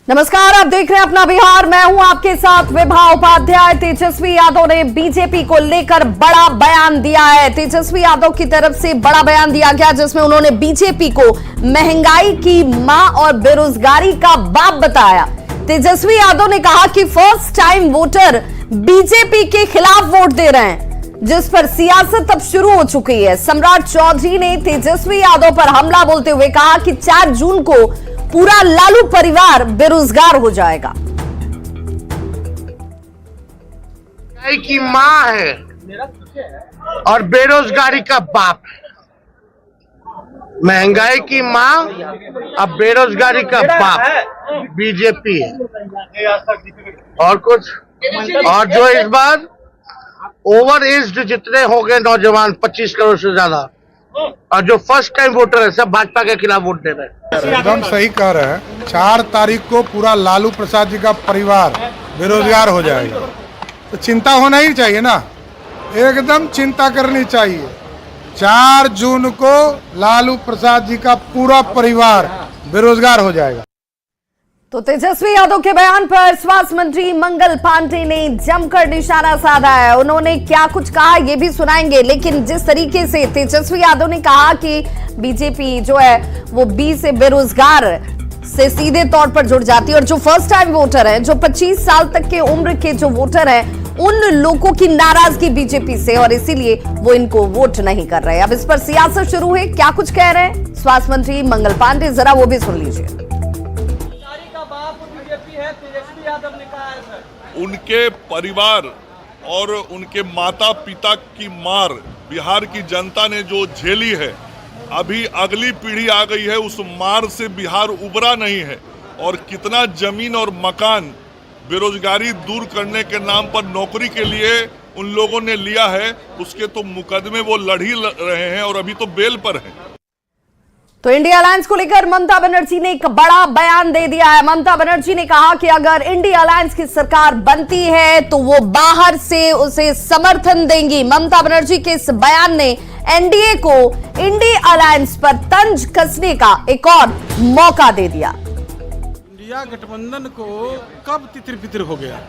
नमस्कार, आप देख रहे हैं अपना बिहार। मैं हूं आपके साथ विभा उपाध्याय। तेजस्वी यादव ने बीजेपी को लेकर बड़ा बयान दिया है। तेजस्वी यादव की तरफ से बड़ा बयान दिया गया जिसमें उन्होंने बीजेपी को महंगाई की मां और बेरोजगारी का बाप बताया। तेजस्वी यादव ने कहा कि फर्स्ट टाइम वोटर बीजेपी के खिलाफ वोट दे रहे हैं, जिस पर सियासत अब शुरू हो चुकी है। सम्राट चौधरी ने तेजस्वी यादव पर हमला बोलते हुए कहा कि 4 जून को पूरा लालू परिवार बेरोजगार हो जाएगा। महंगाई की मां है और बेरोजगारी का बाप। महंगाई की मां और बेरोजगारी का बाप बीजेपी है। और कुछ और जो इस बार ओवर एज्ड जितने हो गए नौजवान 25 करोड़ से ज्यादा, और जो फर्स्ट टाइम वोटर है सब भाजपा के खिलाफ वोट दे रहे हैं। एकदम सही कह रहे हैं। 4 तारीख को पूरा लालू प्रसाद जी का परिवार बेरोजगार हो जाएगा, तो चिंता होना ही चाहिए ना, एकदम चिंता करनी चाहिए। 4 जून को लालू प्रसाद जी का पूरा परिवार बेरोजगार हो जाएगा। तो तेजस्वी यादव के बयान पर स्वास्थ्य मंत्री मंगल पांडे ने जमकर निशाना साधा है। उन्होंने क्या कुछ कहा ये भी सुनाएंगे, लेकिन जिस तरीके से तेजस्वी यादव ने कहा कि बीजेपी जो है वो 20 से बेरोजगार से सीधे तौर पर जुड़ जाती है, और जो फर्स्ट टाइम वोटर है, जो 25 साल तक के उम्र के जो वोटर हैं, उन लोगों की नाराजगी बीजेपी से, और इसीलिए वो इनको वोट नहीं कर रहे। अब इस पर सियासत शुरू है। क्या कुछ कह रहे हैं स्वास्थ्य मंत्री मंगल पांडे, जरा वो भी सुन लीजिए। उनके परिवार और उनके माता पिता की मार बिहार की जनता ने जो झेली है, अभी अगली पीढ़ी आ गई है, उस मार से बिहार उबरा नहीं है। और कितना जमीन और मकान बेरोजगारी दूर करने के नाम पर नौकरी के लिए उन लोगों ने लिया है, उसके तो मुकदमे वो लड़ ही रहे हैं और अभी तो बेल पर हैं। तो इंडिया अलायंस को लेकर ममता बनर्जी ने एक बड़ा बयान दे दिया है। ममता बनर्जी ने कहा कि अगर इंडिया अलायंस की सरकार बनती है तो वो बाहर से उसे समर्थन देंगी। ममता बनर्जी के इस बयान ने एनडीए को इंडिया अलायंस पर तंज कसने का एक और मौका दे दिया। इंडिया गठबंधन को कब तितिर बितिर हो गया,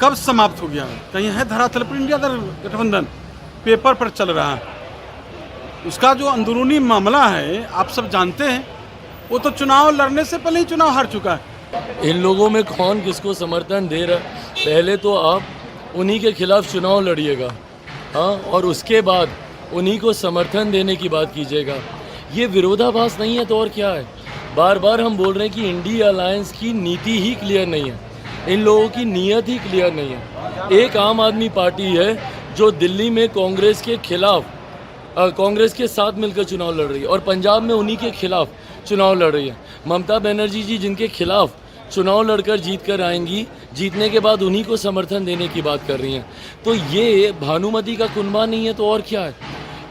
कब समाप्त हो गया? कहीं है धरातल पर इंडिया गठबंधन पेपर पर चल रहा है। उसका जो अंदरूनी मामला है आप सब जानते हैं। वो तो चुनाव लड़ने से पहले ही चुनाव हार चुका है। इन लोगों में कौन किसको समर्थन दे रहा, पहले तो आप उन्हीं के खिलाफ चुनाव लड़िएगा, हाँ, और उसके बाद उन्हीं को समर्थन देने की बात कीजिएगा। ये विरोधाभास नहीं है तो और क्या है? बार बार हम बोल रहे हैं कि इंडिया अलायंस की नीति ही क्लियर नहीं है, इन लोगों की नीयत ही क्लियर नहीं है। एक आम आदमी पार्टी है जो दिल्ली में कांग्रेस के खिलाफ कांग्रेस के साथ मिलकर चुनाव लड़ रही है, और पंजाब में उन्हीं के खिलाफ चुनाव लड़ रही है। ममता बनर्जी जी जिनके खिलाफ चुनाव लड़कर जीत कर आएंगी, जीतने के बाद उन्हीं को समर्थन देने की बात कर रही हैं। तो ये भानुमति का कुनबा नहीं है तो और क्या है?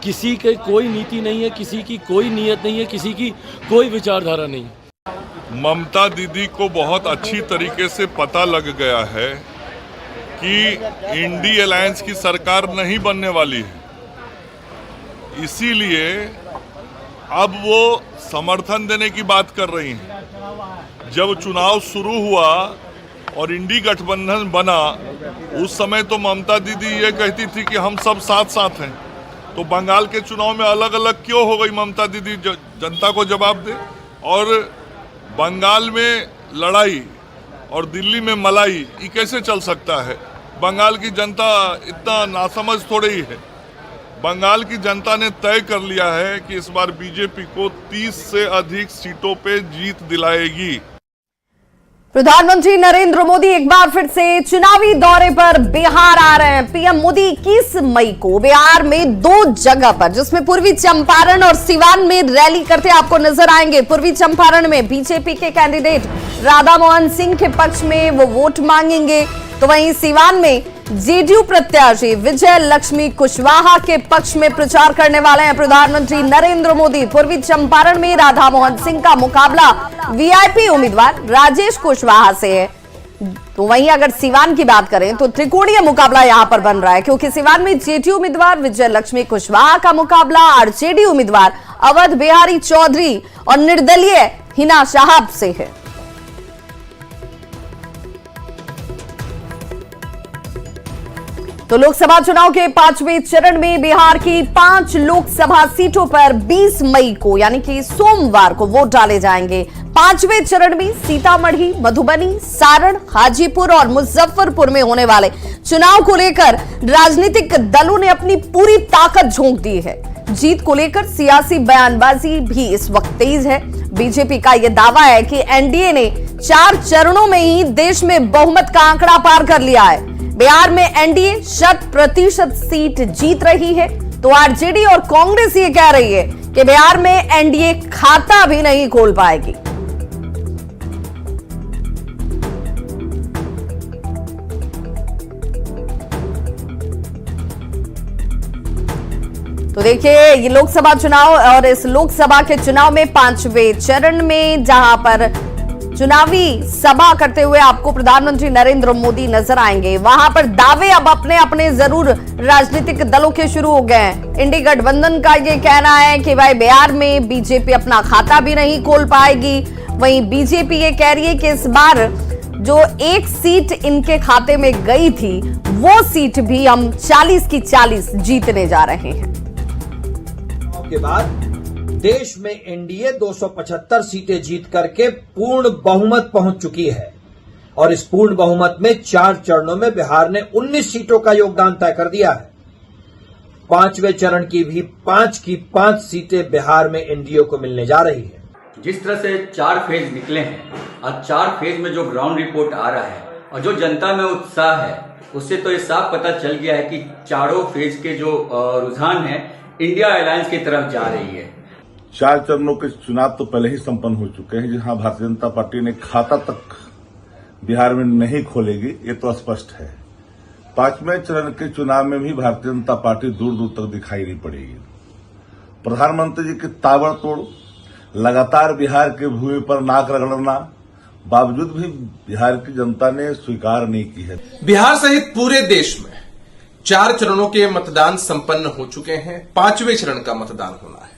किसी के कोई नीति नहीं है, किसी की कोई नीयत नहीं है, किसी की कोई विचारधारा नहीं है। ममता दीदी को बहुत अच्छी तरीके से पता लग गया है कि इंडिया अलायंस की सरकार नहीं बनने वाली है, इसीलिए अब वो समर्थन देने की बात कर रही हैं। जब चुनाव शुरू हुआ और इंडी गठबंधन बना, उस समय तो ममता दीदी ये कहती थी कि हम सब साथ साथ हैं। तो बंगाल के चुनाव में अलग अलग क्यों हो गई ममता दीदी? जनता को जवाब दे। और बंगाल में लड़ाई और दिल्ली में मलाई, ये कैसे चल सकता है? बंगाल की जनता इतना नासमझ थोड़ी ही है। बंगाल की जनता ने तय कर लिया है कि इस बार बीजेपी को 30 से अधिक सीटों पे जीत दिलाएगी। प्रधानमंत्री नरेंद्र मोदी एक बार फिर से चुनावी दौरे पर बिहार आ रहे हैं। पीएम मोदी 21 मई को बिहार में 2 जगह पर, जिसमें पूर्वी चंपारण और सिवान में रैली करते आपको नजर आएंगे। पूर्वी चंपारण में बीजेपी के कैंडिडेट राधा मोहन सिंह के पक्ष में वो वोट मांगेंगे, तो वहीं सिवान में जेडीयू प्रत्याशी विजय लक्ष्मी कुशवाहा के पक्ष में प्रचार करने वाले हैं प्रधानमंत्री नरेंद्र मोदी। पूर्वी चंपारण में राधा मोहन सिंह का मुकाबला वीआईपी उम्मीदवार राजेश कुशवाहा से है। तो वहीं अगर सिवान की बात करें तो त्रिकोणीय मुकाबला यहां पर बन रहा है, क्योंकि सिवान में जेडीयू उम्मीदवार विजय लक्ष्मी कुशवाहा का मुकाबला आरजेडी उम्मीदवार अवध बिहारी चौधरी और निर्दलीय हिना शाहब से है। तो लोकसभा चुनाव के 5वें चरण में बिहार की 5 लोकसभा सीटों पर 20 मई को यानी कि सोमवार को वोट डाले जाएंगे। 5वें चरण में सीतामढ़ी, मधुबनी, सारण, हाजीपुर और मुजफ्फरपुर में होने वाले चुनाव को लेकर राजनीतिक दलों ने अपनी पूरी ताकत झोंक दी है। जीत को लेकर सियासी बयानबाजी भी इस वक्त तेज है। बीजेपी का यह दावा है कि एनडीए ने 4 चरणों में ही देश में बहुमत का आंकड़ा पार कर लिया है। बिहार में एनडीए 100% सीट जीत रही है, तो आरजेडी और कांग्रेस ये कह रही है कि बिहार में एनडीए खाता भी नहीं खोल पाएगी। तो देखिए, ये लोकसभा चुनाव और इस लोकसभा के चुनाव में 5वें चरण में जहां पर चुनावी सभा करते हुए आपको प्रधानमंत्री नरेंद्र मोदी नजर आएंगे, वहां पर दावे अब अपने अपने जरूर राजनीतिक दलों के शुरू हो गए हैं। इंडी गठबंधन का ये कहना है कि भाई बिहार में बीजेपी अपना खाता भी नहीं खोल पाएगी। वहीं बीजेपी ये कह रही है कि इस बार जो एक सीट इनके खाते में गई थी, वो सीट भी हम 40 की 40 जीतने जा रहे हैं। के बाद देश में एनडीए 275 सीटें जीत करके पूर्ण बहुमत पहुंच चुकी है और इस पूर्ण बहुमत में 4 चरणों में बिहार ने 19 सीटों का योगदान तय कर दिया है। 5वें चरण की भी 5 की 5 सीटें बिहार में एनडीए को मिलने जा रही है। जिस तरह से 4 फेज निकले हैं और 4 फेज में जो ग्राउंड रिपोर्ट आ रहा है और जो जनता में उत्साह है, उससे तो ये साफ पता चल गया है कि चारों फेज के जो रुझान है इंडिया अलायंस की तरफ जा रही है। 4 चरणों के चुनाव तो पहले ही संपन्न हो चुके हैं, जहां भारतीय जनता पार्टी ने खाता तक बिहार में नहीं खोलेगी, ये तो स्पष्ट है। 5वें चरण के चुनाव में भी भारतीय जनता पार्टी दूर दूर तक दिखाई नहीं पड़ेगी। प्रधानमंत्री जी के ताबड़तोड़ लगातार बिहार के भूमि पर नाक रगड़ना बावजूद भी बिहार की जनता ने स्वीकार नहीं की है। बिहार सहित पूरे देश में 4 चरणों के मतदान संपन्न हो चुके हैं। 5वें चरण का मतदान होना है।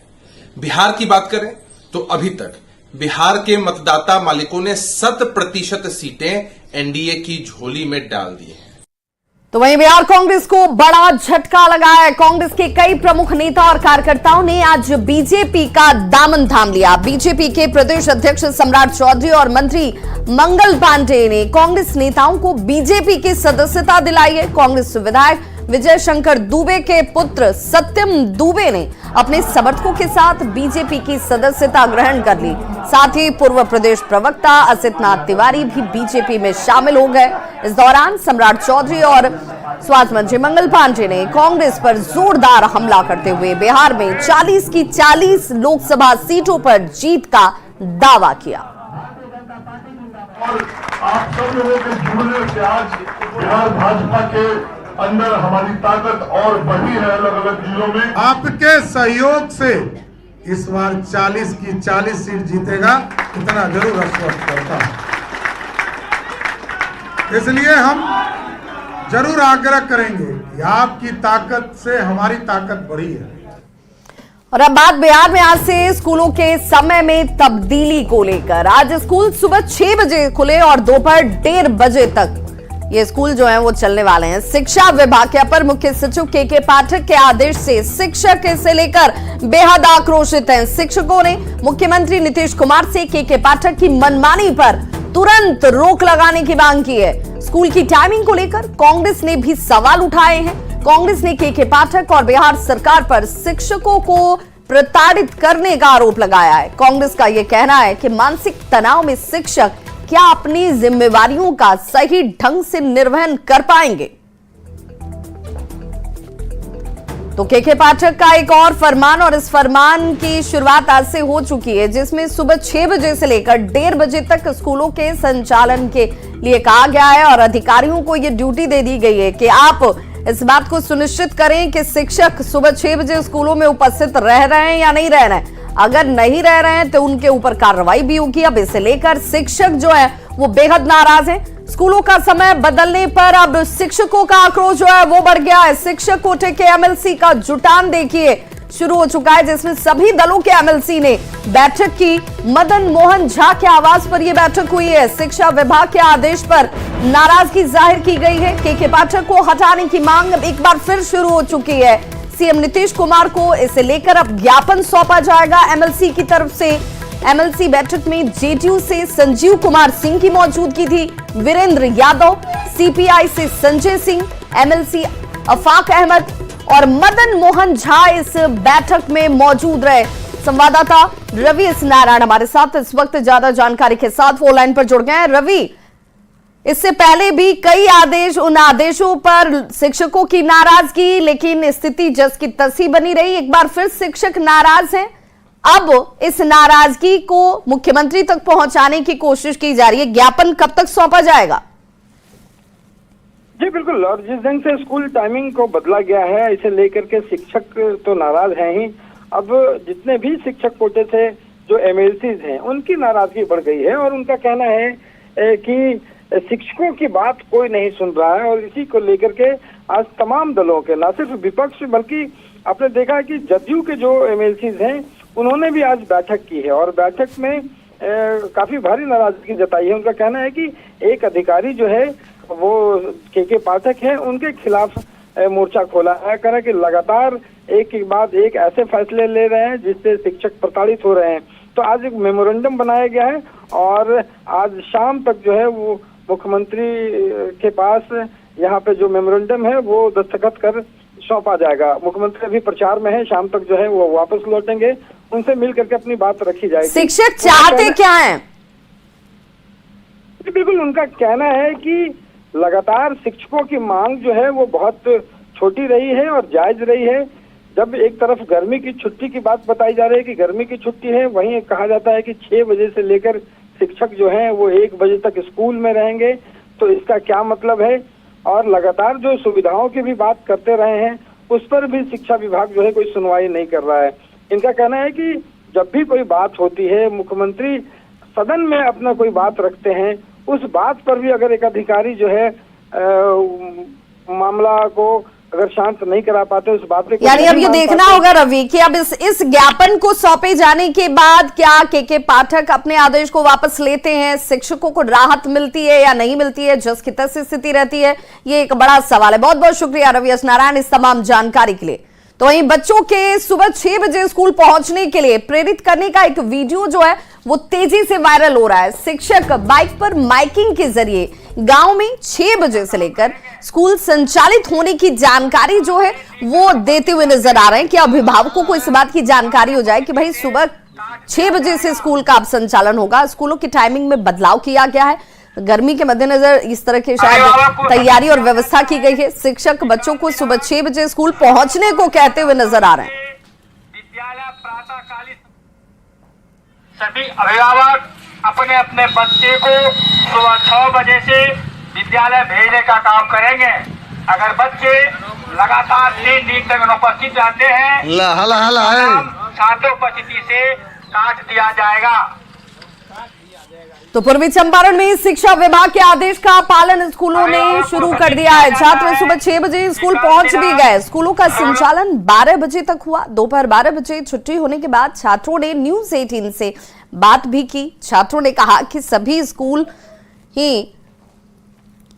बिहार की बात करें तो अभी तक बिहार के मतदाता मालिकों ने 100% सीटें एनडीए की झोली में डाल दी हैं। तो वहीं बिहार कांग्रेस को बड़ा झटका लगा है। कांग्रेस के कई प्रमुख नेता और कार्यकर्ताओं ने आज बीजेपी का दामन थाम लिया। बीजेपी के प्रदेश अध्यक्ष सम्राट चौधरी और मंत्री मंगल पांडे ने कांग्रेस नेताओं को बीजेपी की सदस्यता दिलाई है। कांग्रेस विधायक विजय शंकर दुबे के पुत्र सत्यम दुबे ने अपने समर्थकों के साथ बीजेपी की सदस्यता ग्रहण कर ली। साथ ही पूर्व प्रदेश प्रवक्ता असित नाथ तिवारी भी बीजेपी में शामिल हो गए। इस दौरान सम्राट चौधरी और स्वास्थ्य मंत्री मंगल पांडे ने कांग्रेस पर जोरदार हमला करते हुए बिहार में 40 की 40 लोकसभा सीटों पर जीत का दावा किया। और आप सब लोगों के जुड़ने से आज बिहार भाजपा के अंदर हमारी ताकत और बढ़ी है। अलग अलग जिलों में आपके सहयोग से इस बार 40 की 40 सीट जीतेगा, इतना जरूर आश्वस्त करता हूं। इसलिए हम जरूर आग्रह करेंगे कि आपकी ताकत से हमारी ताकत बढ़ी है। और अब बात बिहार में आज से स्कूलों के समय में तब्दीली को लेकर। आज स्कूल सुबह 6 बजे खुले और दोपहर 1:30 बजे तक ये स्कूल जो है वो चलने वाले हैं। शिक्षा विभाग के अपर मुख्य सचिव के पाठक के आदेश से शिक्षक इसे लेकर बेहद आक्रोशित हैं। शिक्षकों ने मुख्यमंत्री नीतीश कुमार से के पाठक की मनमानी पर तुरंत रोक लगाने की मांग की है। स्कूल की टाइमिंग को लेकर कांग्रेस ने भी सवाल उठाए हैं। कांग्रेस ने के पाठक और बिहार सरकार पर शिक्षकों को प्रताड़ित करने का आरोप लगाया है। कांग्रेस का यह कहना है कि मानसिक तनाव में शिक्षक क्या अपनी जिम्मेवारियों का सही ढंग से निर्वहन कर पाएंगे। तो के पाठक का एक और फरमान, और इस फरमान की शुरुआत आज से हो चुकी है, जिसमें सुबह 6 बजे से लेकर 1:30 बजे तक स्कूलों के संचालन के लिए कहा गया है और अधिकारियों को यह ड्यूटी दे दी गई है कि आप इस बात को सुनिश्चित करें कि शिक्षक सुबह 6 बजे स्कूलों में उपस्थित रह रहे हैं या नहीं रह रहे हैं। अगर नहीं रह रहे हैं तो उनके ऊपर कार्रवाई भी होगी। अब इसे लेकर शिक्षक जो है वो बेहद नाराज हैं। स्कूलों का समय बदलने पर अब शिक्षकों का आक्रोश जो है वो बढ़ गया है। शिक्षक कोटे के एमएलसी का जुटान देखिए, शुरू हो चुका है, जिसमें सभी दलों के एमएलसी ने बैठक की। मदन मोहन झा के आवास पर यह बैठक हुई है। शिक्षा विभाग के आदेश पर नाराजगी जाहिर की गई है। के पाठक को हटाने की मांग एक बार फिर शुरू हो चुकी है। सीएम नीतीश कुमार को इसे लेकर अब ज्ञापन सौंपा जाएगा एमएलसी की तरफ से। एमएलसी बैठक में जेडीयू से संजीव कुमार सिंह की मौजूदगी थी, वीरेंद्र यादव, सीपीआई से संजय सिंह, एमएलसी अफाक अहमद और मदन मोहन झा इस बैठक में मौजूद रहे। संवाददाता रवि एस नारायण हमारे साथ इस वक्त ज्यादा जानकारी के साथ फोन लाइन पर जुड़ गए हैं। रवि, इससे पहले भी कई आदेश, उन आदेशों पर शिक्षकों की नाराजगी, लेकिन स्थिति जस की तस ही बनी रही। एक बार फिर शिक्षक नाराज हैं। अब इस नाराजगी को मुख्यमंत्री तक पहुंचाने की कोशिश की जा रही है। ज्ञापन कब तक सौंपा जाएगा? जी बिल्कुल, और जिस ढंग से स्कूल टाइमिंग को बदला गया है, इसे लेकर के शिक्षक तो नाराज हैं ही। अब जितने भी शिक्षक कोटे से जो एमएलसीज हैं, उनकी नाराजगी बढ़ गई है और उनका कहना है कि शिक्षकों की बात कोई नहीं सुन रहा है। और इसी को लेकर के आज तमाम दलों के, न सिर्फ विपक्ष बल्कि आपने देखा कि जदयू के जो एमएलसीज हैं, उन्होंने भी आज बैठक की है और बैठक में काफी भारी नाराजगी जताई है। उनका कहना है कि एक अधिकारी जो है वो के पाठक है, उनके खिलाफ मोर्चा खोला है। कह रहा है कि लगातार एक के बाद एक ऐसे फैसले ले रहे हैं जिससे शिक्षक प्रताड़ित हो रहे हैं। तो आज एक मेमोरेंडम बनाया गया है और आज शाम तक जो है वो मुख्यमंत्री के पास यहाँ पे जो मेमोरेंडम है वो दस्तखत कर सौंपा जाएगा। मुख्यमंत्री अभी प्रचार में है, शाम तक जो है वो वापस लौटेंगे, उनसे मिल करके अपनी बात रखी जाएगी। शिक्षक चाहते क्या है? बिल्कुल, उनका कहना है कि लगातार शिक्षकों की मांग जो है वो बहुत छोटी रही है और जायज रही है। जब एक तरफ गर्मी की छुट्टी की बात बताई जा रही है कि गर्मी की छुट्टी है, वहीं कहा जाता है कि 6 बजे से लेकर शिक्षक जो हैं वो 1 बजे तक स्कूल में रहेंगे। तो इसका क्या मतलब है? और लगातार जो सुविधाओं की भी बात करते रहे हैं, उस पर भी शिक्षा विभाग जो है कोई सुनवाई नहीं कर रहा है। इनका कहना है कि जब भी कोई बात होती है, मुख्यमंत्री सदन में अपना कोई बात रखते हैं, उस बात पर भी अगर एक अधिकारी जो है मामला को अगर शांत नहीं करा पाते, उस बात पे यानी अब ये देखना होगा रवि कि अब इस ज्ञापन को सौंपे जाने के बाद क्या के पाठक अपने आदेश को वापस लेते हैं, शिक्षकों को राहत मिलती है या नहीं मिलती है, जस की तस स्थिति रहती है, ये एक बड़ा सवाल है। बहुत बहुत शुक्रिया रवि एस नारायण इस तमाम जानकारी के लिए। तो वहीं बच्चों के सुबह 6 बजे स्कूल पहुंचने के लिए प्रेरित करने का एक वीडियो जो है वो तेजी से वायरल हो रहा है। शिक्षक बाइक पर माइकिंग के जरिए गांव में 6 बजे से लेकर स्कूल संचालित होने की जानकारी जो है वो देते हुए नजर आ रहे हैं कि अभिभावकों को इस बात की जानकारी हो जाए कि भाई सुबह 6 बजे से स्कूल का अब संचालन होगा। स्कूलों की टाइमिंग में बदलाव किया गया है। गर्मी के मद्देनजर इस तरह की शायद तैयारी और व्यवस्था की गई है। शिक्षक बच्चों को सुबह 6 बजे स्कूल पहुंचने को कहते हुए नजर आ रहे हैं। विद्यालय प्रातःकालीन सभी अभिभावक अपने अपने बच्चे को सुबह 6 बजे से विद्यालय भेजने का काम करेंगे। अगर बच्चे लगातार 3 दिन तक अनुपस्थित रहते हैं, छात्र उपस्थिति से काट दिया जाएगा। तो पूर्वी चंपारण में शिक्षा विभाग के आदेश का पालन स्कूलों ने शुरू कर दिया है। छात्र सुबह 6 बजे स्कूल पहुंच भी गए। स्कूलों का संचालन 12 बजे तक हुआ। दोपहर 12 बजे छुट्टी होने के बाद छात्रों ने न्यूज़ 18 से बात भी की। छात्रों ने कहा कि सभी स्कूल ही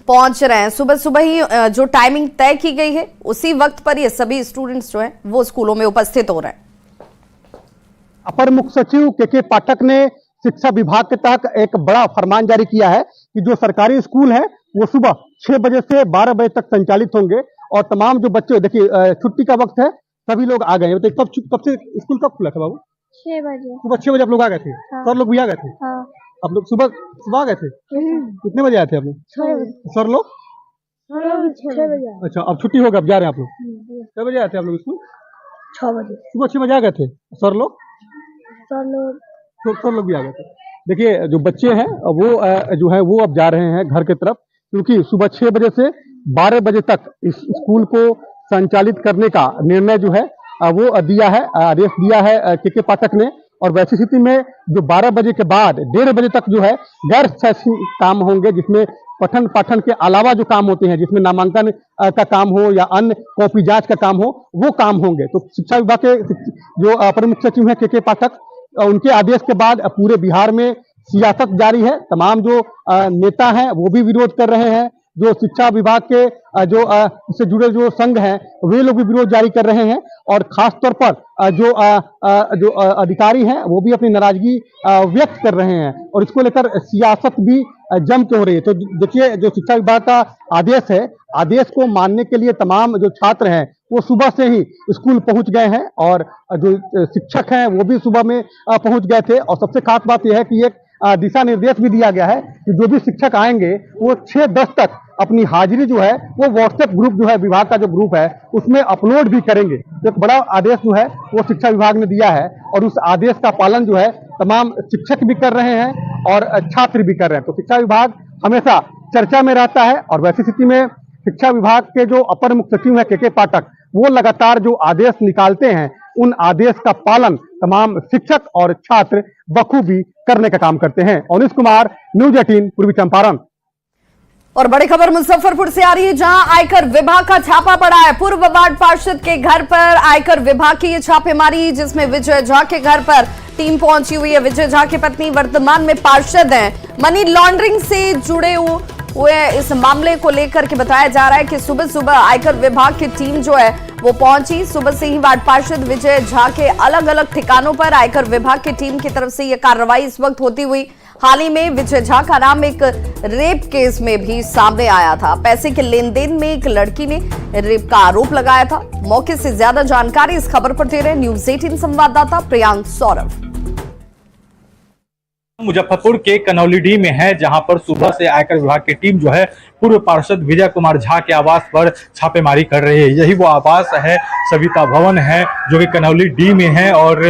पहुंच रहे हैं। सुबह सुबह ही जो टाइमिंग तय की गई है उसी वक्त पर ये सभी स्टूडेंट्स जो हैं वो स्कूलों में उपस्थित हो रहे हैं। अपर मुख्य सचिव के पाठक ने शिक्षा विभाग के तहत एक बड़ा फरमान जारी किया है कि जो सरकारी स्कूल है वो सुबह 6 बजे से 12 बजे तक संचालित होंगे और तमाम जो बच्चे, देखिए छुट्टी का वक्त है, सभी लोग आ गए हैं। तो कब से स्कूल कब खुला था बाबू? 6 बजे। सुबह 6 बजे आप लोग आ गए थे? हाँ। सर लोग भी आ गए थे? हाँ। आप लोग सुबह आ गए थे? कितने बजे आए थे आप लोग? 6 बजे। सर लोग? 6 बजे। अच्छा, अब छुट्टी होगा, अब जा रहे हैं आप लोग? कितने बजे आए थे आप लोग स्कूल? 6 बजे। सुबह 6 बजे आ गए थे। सर लोग भी आ गए थे। देखिए जो बच्चे हैं वो जो है वो अब जा रहे हैं घर की तरफ, क्योंकि सुबह 6 बजे से 12 बजे तक इस स्कूल को संचालित करने का निर्णय जो है वो दिया है, आदेश दिया है के पाठक ने। और वैसी स्थिति में जो 12 बजे के बाद 1:30 बजे तक जो है गैर शैक्षणिक काम होंगे, जिसमें पठन पाठन के अलावा जो काम होते हैं, जिसमें नामांकन का काम हो या अन्य कॉपी जांच का काम हो, वो काम होंगे। तो शिक्षा विभाग के जो अपर मुख्य सचिव हैं के पाठक, उनके आदेश के बाद पूरे बिहार में सियासत जारी है। तमाम जो नेता हैं वो भी विरोध कर रहे हैं, जो शिक्षा विभाग के जो इससे जुड़े जो संघ हैं वे लोग भी विरोध जारी कर रहे हैं, और खास तौर पर जो अधिकारी हैं वो भी अपनी नाराजगी व्यक्त कर रहे हैं, और इसको लेकर सियासत भी जम के हो रही है। तो देखिए, जो शिक्षा विभाग का आदेश है, आदेश को मानने के लिए तमाम जो छात्र हैं वो सुबह से ही स्कूल पहुंच गए हैं, और जो शिक्षक हैं वो भी सुबह में पहुंच गए थे। और सबसे खास बात यह है कि एक दिशा निर्देश भी दिया गया है कि जो भी शिक्षक आएंगे वो 6:10 तक अपनी हाजिरी जो है वो व्हाट्सएप ग्रुप जो है विभाग का जो ग्रुप है उसमें अपलोड भी करेंगे। एक बड़ा आदेश जो है वो शिक्षा विभाग ने दिया है, और उस आदेश का पालन जो है तमाम शिक्षक भी कर रहे हैं और छात्र भी कर रहे हैं। तो शिक्षा विभाग हमेशा चर्चा में रहता है, और वैसी स्थिति में शिक्षा विभाग के जो अपर मुख्य सचिव हैं के पाठक, वो लगातार जो आदेश निकालते हैं उन आदेश का पालन तमाम शिक्षक और छात्र बखूबी करने का काम करते हैं। अनिश कुमार, न्यूज़ 18 पूर्वी चंपारण। और बड़ी खबर मुजफ्फरपुर से आ रही है, जहां आयकर विभाग का छापा पड़ा है। पूर्व वार्ड पार्षद के घर पर आयकर विभाग की ये छापेमारी, जिसमें विजय झा के घर पर टीम पहुंची हुई है। विजय झा की पत्नी वर्तमान में पार्षद हैं। मनी लॉन्ड्रिंग से जुड़े हुए इस मामले को लेकर के बताया जा रहा है कि सुबह सुबह आयकर विभाग की टीम जो है वो पहुंची। सुबह से ही वार्ड पार्षद विजय झा के अलग अलग ठिकानों पर आयकर विभाग की टीम की तरफ से यह कार्रवाई इस वक्त होती हुई। हाल ही में विजय झा का नाम एक रेप केस में भी सामने आया था। पैसे के लेन देन में एक लड़की ने रेप का आरोप लगाया था। मौके से ज्यादा जानकारी इस खबर पर दे रहे न्यूज़ 18 संवाददाता प्रियांक सौरभ। मुजफ्फरपुर के कनौलीडीह में है, जहां पर सुबह से आयकर विभाग की टीम जो है पूर्व पार्षद विजय कुमार झा के आवास पर छापेमारी कर रही है। यही वो आवास है, सविता भवन है, जो कि कनौलीडीह में है, और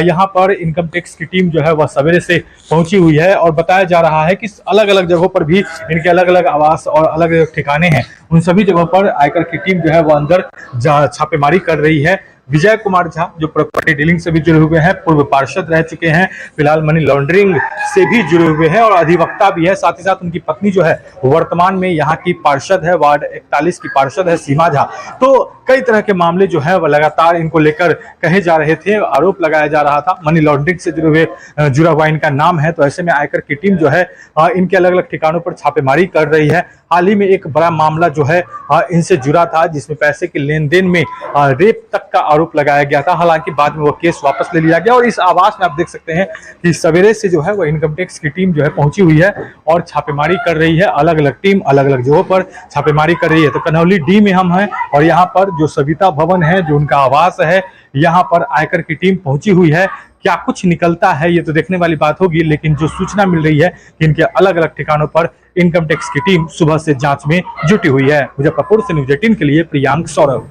यहां पर इनकम टैक्स की टीम जो है वह सवेरे से पहुंची हुई है। और बताया जा रहा है कि अलग अलग जगहों पर भी इनके अलग अलग आवास और अलग अलग ठिकाने हैं, उन सभी जगहों पर आयकर की टीम जो है वह अंदर छापेमारी कर रही है। विजय कुमार झा जो प्रॉपर्टी डीलिंग से भी जुड़े हुए हैं, पूर्व पार्षद रह चुके हैं, फिलहाल मनी लॉन्ड्रिंग से भी जुड़े हुए हैं और अधिवक्ता भी है। साथ ही साथ उनकी पत्नी जो है वर्तमान में यहाँ की पार्षद है, वार्ड 41 की पार्षद है सीमा झा। तो कई तरह के मामले जो है वह लगातार इनको लेकर कहे जा रहे थे, आरोप लगाया जा रहा था, मनी लॉन्ड्रिंग से जुड़ा हुआ इनका नाम है। तो ऐसे में आयकर की टीम जो है इनके अलग अलग ठिकानों पर छापेमारी कर रही है। हाल ही में एक बड़ा मामला जो है इनसे जुड़ा था, जिसमें पैसे के लेन देन में रेप तक का आरोप लगाया गया था। हालांकि बाद में वो केस वापस ले लिया गया। और इस आवास में आप देख सकते हैं कि सवेरे से जो है वो इनकम टैक्स की टीम जो है पहुंची हुई है और छापेमारी कर रही है। अलग अलग टीम अलग अलग जगहों पर छापेमारी कर रही है। तो कनौलीडीह में हम हैं और यहाँ पर जो सविता भवन है, जो उनका आवास है, यहाँ पर आयकर की टीम पहुंची हुई है। क्या कुछ निकलता है ये तो देखने वाली बात होगी, लेकिन जो सूचना मिल रही है कि इनके अलग अलग ठिकानों पर इनकम टैक्स की टीम सुबह से जांच में जुटी हुई है। मुजफ्फरपुर से न्यूज़ 18 के लिए प्रियांक सौरभ।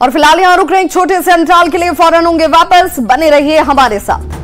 और फिलहाल यहाँ रुक रहे एक छोटे से अंतराल के लिए, फौरन होंगे वापस, बने रहिए हमारे साथ।